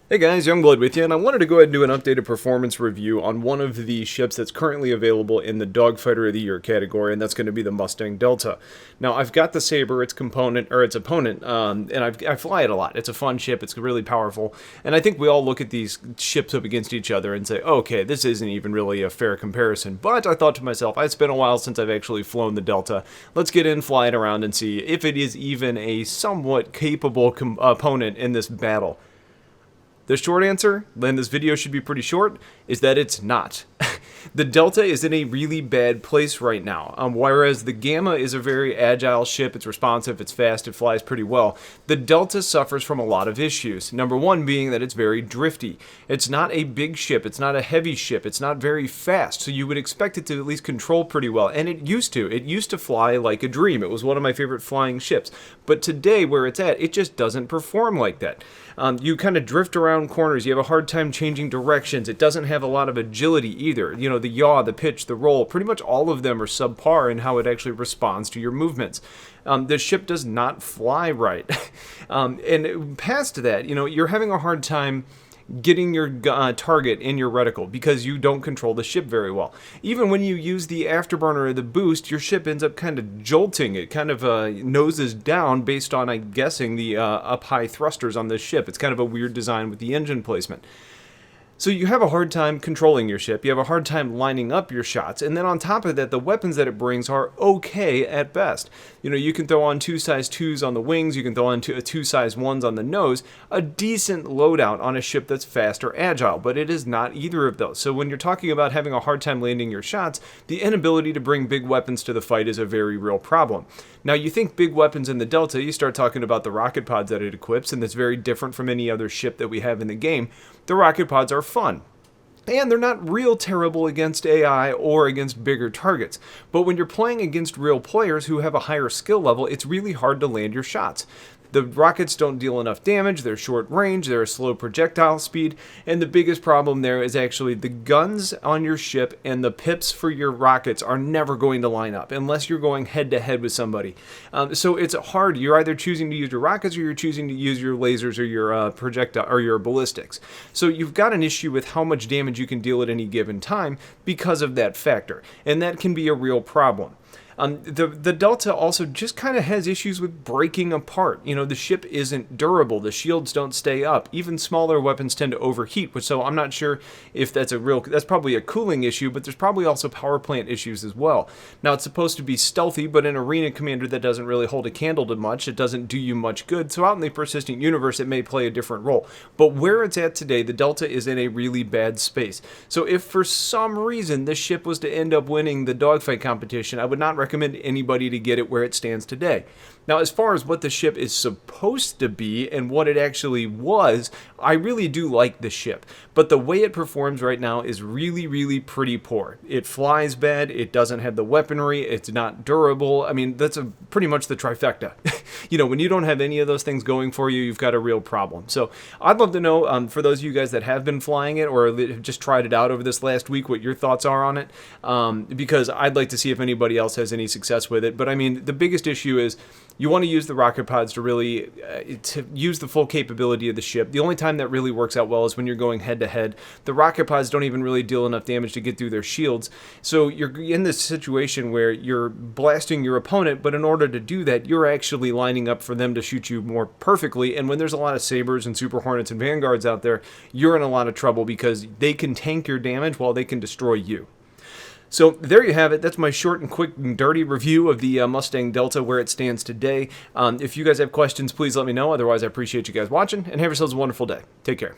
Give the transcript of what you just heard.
Hey guys, Youngblood with you, and I wanted to go ahead and do an updated performance review on one of the ships that's currently available in the Dogfighter of the Year category, and that's going to be the Mustang Delta. Now, I've got the Sabre, its opponent, and I fly it a lot. It's a fun ship, it's really powerful, and I think we all look at these ships up against each other and say, okay, this isn't even really a fair comparison. But I thought to myself, it's been a while since I've actually flown the Delta. Let's get in, fly it around, and see if it is even a somewhat capable opponent in this battle. The short answer, and this video should be pretty short, is that it's not. The Delta is in a really bad place right now, whereas the Gamma is a very agile ship, it's responsive, it's fast, it flies pretty well. The Delta suffers from a lot of issues. Number one being that it's very drifty. It's not a big ship, it's not a heavy ship, it's not very fast, so you would expect it to at least control pretty well, and it used to. It used to fly like a dream. It was one of my favorite flying ships, but today where it's at, it just doesn't perform like that. You kind of drift around corners, you have a hard time changing directions, it doesn't have a lot of agility either. You know, the yaw, the pitch, the roll, pretty much all of them are subpar in how it actually responds to your movements. The ship does not fly right. And past that, you know, you're having a hard time getting your target in your reticle because you don't control the ship very well. Even when you use the afterburner or the boost, your ship ends up kind of jolting. It kind of noses down based on, I'm guessing, the up-high thrusters on this ship. It's kind of a weird design with the engine placement. So you have a hard time controlling your ship, you have a hard time lining up your shots, and then on top of that, the weapons that it brings are okay at best. You know, you can throw on 2 size 2s on the wings, you can throw on 2 size 1s on the nose, a decent loadout on a ship that's fast or agile, but it is not either of those. So when you're talking about having a hard time landing your shots, the inability to bring big weapons to the fight is a very real problem. Now, you think big weapons in the Delta, you start talking about the rocket pods that it equips, and that's very different from any other ship that we have in the game. The rocket pods are fun. And they're not real terrible against AI or against bigger targets. But when you're playing against real players who have a higher skill level, it's really hard to land your shots. The rockets don't deal enough damage, they're short range, they're a slow projectile speed, and the biggest problem there is actually the guns on your ship and the pips for your rockets are never going to line up unless you're going head to head with somebody. So it's hard. You're either choosing to use your rockets or you're choosing to use your lasers or your projectile or your ballistics. So you've got an issue with how much damage you can deal at any given time because of that factor, and that can be a real problem. The Delta also just kind of has issues with breaking apart. You know, the ship isn't durable. The shields don't stay up. Even smaller weapons tend to overheat, so I'm not sure if that's probably a cooling issue, but there's probably also power plant issues as well. Now, it's supposed to be stealthy, but in Arena Commander that doesn't really hold a candle to much. It doesn't do you much good, so out in the persistent universe it may play a different role. But where it's at today, the Delta is in a really bad space. So if for some reason this ship was to end up winning the dogfight competition, I would not recommend anybody to get it where it stands today. Now, as far as what the ship is supposed to be and what it actually was, I really do like the ship. But the way it performs right now is really, really pretty poor. It flies bad, it doesn't have the weaponry, it's not durable. I mean, that's pretty much the trifecta. You know, when you don't have any of those things going for you, you've got a real problem. So I'd love to know, for those of you guys that have been flying it or have just tried it out over this last week, what your thoughts are on it, because I'd like to see if anybody else has any success with it. But I mean, the biggest issue is you want to use the rocket pods to really to use the full capability of the ship. The only time that really works out well is when you're going head to head. The rocket pods don't even really deal enough damage to get through their shields. So you're in this situation where you're blasting your opponent, but in order to do that, you're actually lining up for them to shoot you more perfectly. And when there's a lot of Sabres and Super Hornets and Vanguards out there, you're in a lot of trouble because they can tank your damage while they can destroy you. So there you have it. That's my short and quick and dirty review of the Mustang Delta where it stands today. If you guys have questions, please let me know. Otherwise, I appreciate you guys watching, and have yourselves a wonderful day. Take care.